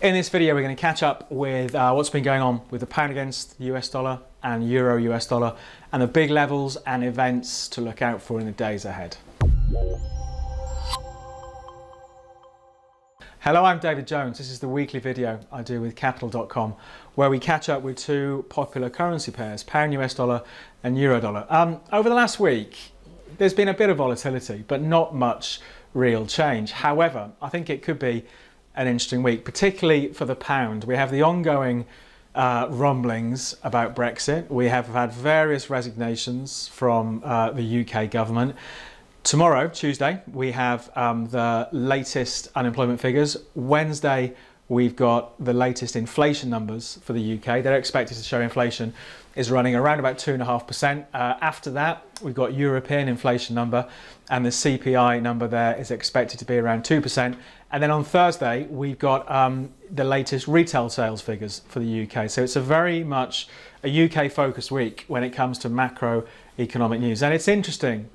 In this video, we're going to catch up with what's been going on with the pound against the US dollar and euro US dollar and the big levels and events to look out for in the days ahead. Hello, I'm David Jones. This is the weekly video I do with Capital.com, where we catch up with two popular currency pairs, pound US dollar and euro dollar. Over the last week, there's been a bit of volatility, but not much real change. However, I think it could be an interesting week, particularly for the pound. We have the ongoing rumblings about Brexit. We have had various resignations from the UK government. Tomorrow, Tuesday, we have the latest unemployment figures. Wednesday, we've got the latest inflation numbers for the UK. They're expected to show inflation is running around about 2.5%. After that, we've got European inflation number, and the CPI number there is expected to be around 2%. And then on Thursday, we've got the latest retail sales figures for the UK. So it's a very much a UK-focused week when it comes to macroeconomic news. And it's interesting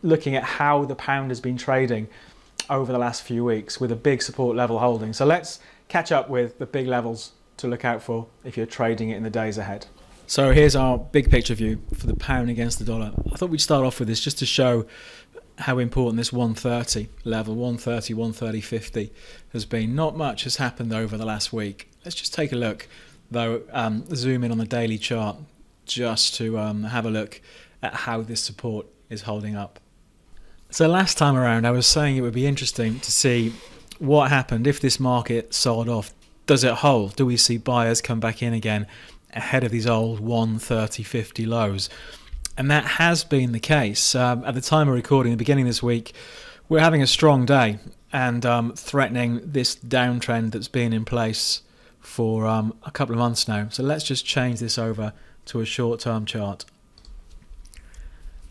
looking at how the pound has been trading over the last few weeks with a big support level holding. So let's catch up with the big levels to look out for if you're trading it in the days ahead. So here's our big picture view for the pound against the dollar. I thought we'd start off with this just to show how important this 130 level, 130, 130.50 has been. Not much has happened over the last week. Let's just take a look, though, zoom in on the daily chart just to have a look at how this support is holding up. So last time around, I was saying it would be interesting to see what happened if this market sold off. Does it hold? Do we see buyers come back in again ahead of these old 130.50 lows? And that has been the case. At the time of recording, the beginning of this week, we're having a strong day and threatening this downtrend that's been in place for a couple of months now. So let's just change this over to a short-term chart.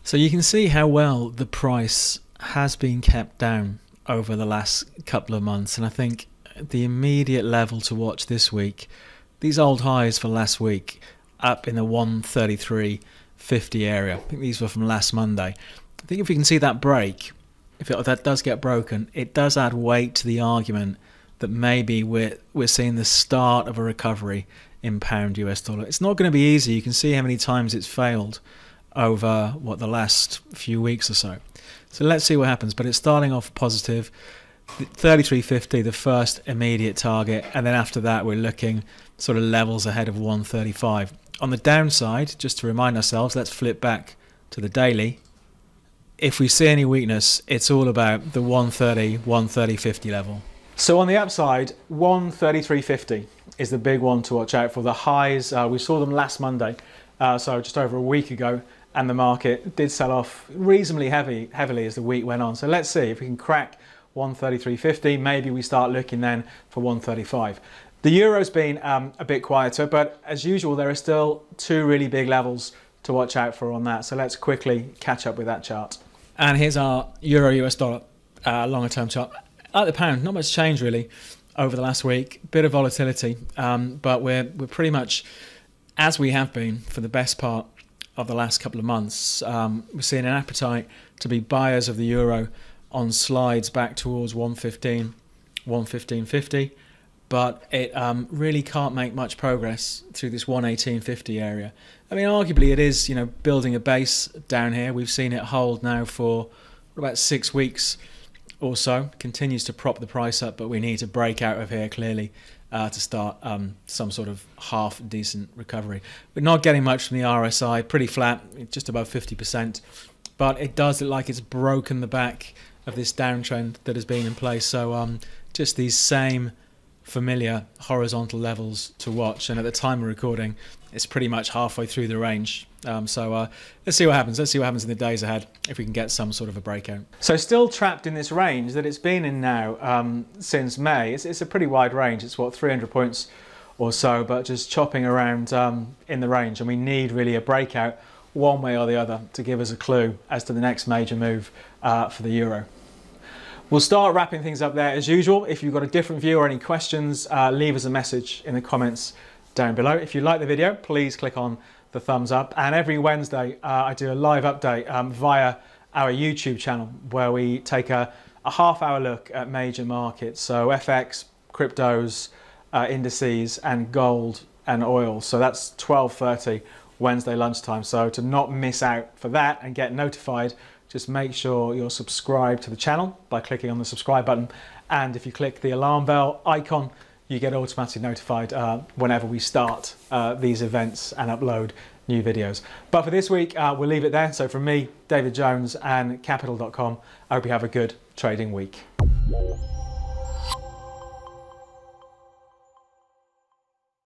So you can see how well the price has been kept down over the last couple of months. And I think the immediate level to watch this week, these old highs for last week up in the 133.50 area. I think these were from last Monday. I think if we can see that break, if that does get broken, it does add weight to the argument that maybe we're seeing the start of a recovery in pound US dollar. It's not going to be easy. You can see how many times it's failed over the last few weeks or so. So let's see what happens, but it's starting off positive. 33.50, the first immediate target, and then after that we're looking sort of levels ahead of 135. On the downside, just to remind ourselves, let's flip back to the daily. If we see any weakness, it's all about the 130, 130.50 level. So on the upside, 133.50 is the big one to watch out for. The highs, we saw them last Monday, so just over a week ago, and the market did sell off reasonably heavily as the week went on. So let's see if we can crack 133.50. Maybe we start looking then for 135. The euro's been a bit quieter, but as usual, there are still two really big levels to watch out for on that. So let's quickly catch up with that chart. And here's our euro US dollar longer term chart. Like the pound, not much change really over the last week. Bit of volatility, but we're pretty much as we have been for the best part of the last couple of months. We're seeing an appetite to be buyers of the euro on slides back towards 115, 115.50, but it really can't make much progress through this 118.50 area. I mean, arguably it is, building a base down here. We've seen it hold now for about 6 weeks or so. Continues to prop the price up, but we need to break out of here clearly to start some sort of half decent recovery. We're not getting much from the RSI, pretty flat, just above 50%, but it does look like it's broken the back of this downtrend that has been in place. So just these same familiar horizontal levels to watch, and at the time of recording it's pretty much halfway through the range. So let's see what happens. Let's see what happens in the days ahead if we can get some sort of a breakout. So still trapped in this range that it's been in now since May. It's a pretty wide range. It's 300 points or so, but just chopping around in the range, and we need really a breakout one way or the other to give us a clue as to the next major move for the euro. We'll start wrapping things up there as usual. If you've got a different view or any questions, leave us a message in the comments down below. If you like the video, please click on the thumbs up. And every Wednesday, I do a live update via our YouTube channel where we take a half-hour look at major markets. So FX, cryptos, indices, and gold and oil. So that's 12:30 Wednesday lunchtime. So to not miss out for that and get notified, just make sure you're subscribed to the channel by clicking on the subscribe button. And if you click the alarm bell icon, you get automatically notified whenever we start these events and upload new videos. But for this week, we'll leave it there. So from me, David Jones, and Capital.com, I hope you have a good trading week.